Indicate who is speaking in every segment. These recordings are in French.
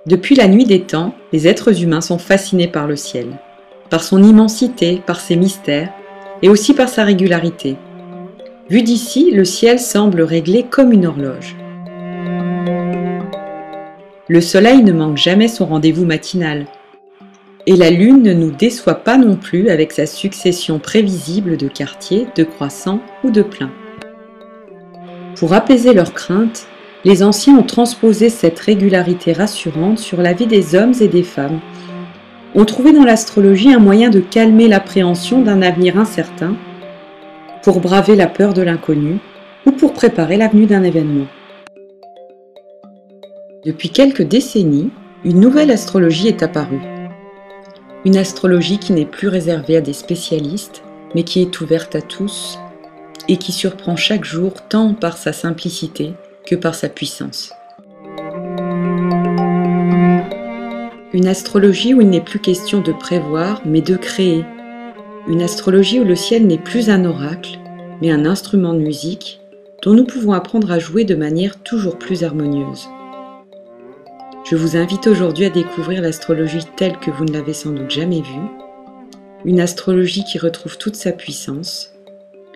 Speaker 1: Depuis la nuit des temps, les êtres humains sont fascinés par le ciel, par son immensité, par ses mystères, et aussi par sa régularité. Vu d'ici, le ciel semble réglé comme une horloge. Le soleil ne manque jamais son rendez-vous matinal, et la lune ne nous déçoit pas non plus avec sa succession prévisible de quartiers, de croissants ou de pleins. Pour apaiser leurs craintes, les anciens ont transposé cette régularité rassurante sur la vie des hommes et des femmes, ont trouvé dans l'astrologie un moyen de calmer l'appréhension d'un avenir incertain, pour braver la peur de l'inconnu ou pour préparer l'avenue d'un événement. Depuis quelques décennies, une nouvelle astrologie est apparue. Une astrologie qui n'est plus réservée à des spécialistes, mais qui est ouverte à tous et qui surprend chaque jour tant par sa simplicité que par sa puissance. Une astrologie où il n'est plus question de prévoir, mais de créer. Une astrologie où le ciel n'est plus un oracle, mais un instrument de musique dont nous pouvons apprendre à jouer de manière toujours plus harmonieuse. Je vous invite aujourd'hui à découvrir l'astrologie telle que vous ne l'avez sans doute jamais vue, une astrologie qui retrouve toute sa puissance,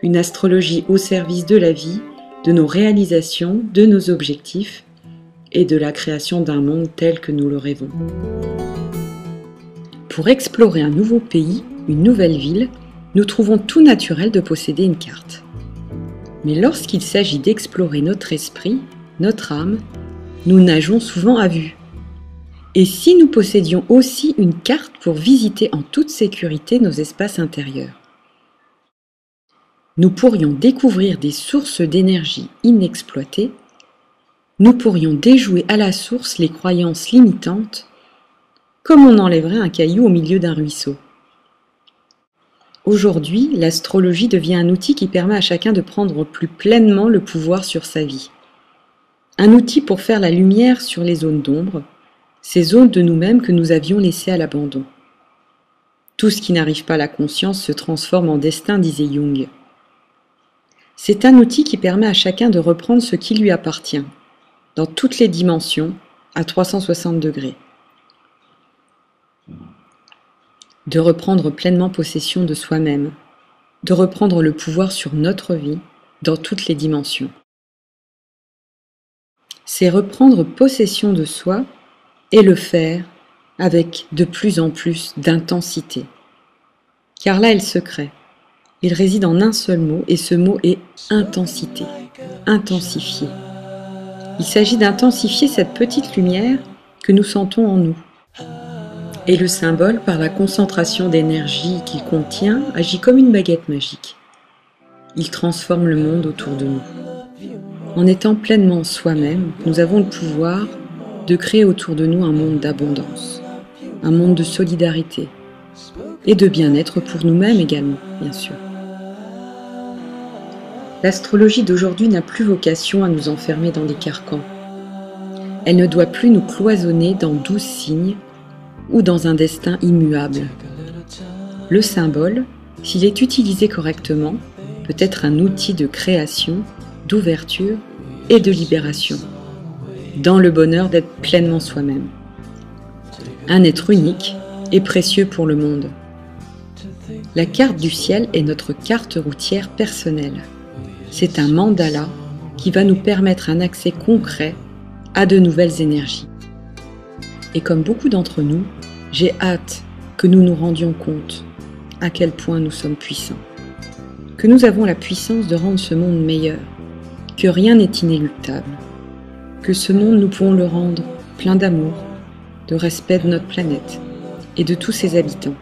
Speaker 1: une astrologie au service de la vie, de nos réalisations, de nos objectifs et de la création d'un monde tel que nous le rêvons. Pour explorer un nouveau pays, une nouvelle ville, nous trouvons tout naturel de posséder une carte. Mais lorsqu'il s'agit d'explorer notre esprit, notre âme, nous nageons souvent à vue. Et si nous possédions aussi une carte pour visiter en toute sécurité nos espaces intérieurs? Nous pourrions découvrir des sources d'énergie inexploitées, nous pourrions déjouer à la source les croyances limitantes, comme on enlèverait un caillou au milieu d'un ruisseau. Aujourd'hui, l'astrologie devient un outil qui permet à chacun de prendre plus pleinement le pouvoir sur sa vie. Un outil pour faire la lumière sur les zones d'ombre, ces zones de nous-mêmes que nous avions laissées à l'abandon. Tout ce qui n'arrive pas à la conscience se transforme en destin, disait Jung. C'est un outil qui permet à chacun de reprendre ce qui lui appartient, dans toutes les dimensions, à 360 degrés. De reprendre pleinement possession de soi-même, de reprendre le pouvoir sur notre vie, dans toutes les dimensions. C'est reprendre possession de soi et le faire avec de plus en plus d'intensité. Car là est le secret. Il réside en un seul mot, et ce mot est intensité, intensifier. Il s'agit d'intensifier cette petite lumière que nous sentons en nous. Et le symbole, par la concentration d'énergie qu'il contient, agit comme une baguette magique. Il transforme le monde autour de nous. En étant pleinement soi-même, nous avons le pouvoir de créer autour de nous un monde d'abondance, un monde de solidarité et de bien-être pour nous-mêmes également, bien sûr. L'astrologie d'aujourd'hui n'a plus vocation à nous enfermer dans des carcans. Elle ne doit plus nous cloisonner dans 12 signes ou dans un destin immuable. Le symbole, s'il est utilisé correctement, peut être un outil de création, d'ouverture et de libération, dans le bonheur d'être pleinement soi-même. Un être unique et précieux pour le monde. La carte du ciel est notre carte routière personnelle. C'est un mandala qui va nous permettre un accès concret à de nouvelles énergies. Et comme beaucoup d'entre nous, j'ai hâte que nous nous rendions compte à quel point nous sommes puissants, que nous avons la puissance de rendre ce monde meilleur, que rien n'est inéluctable, que ce monde nous pouvons le rendre plein d'amour, de respect de notre planète et de tous ses habitants.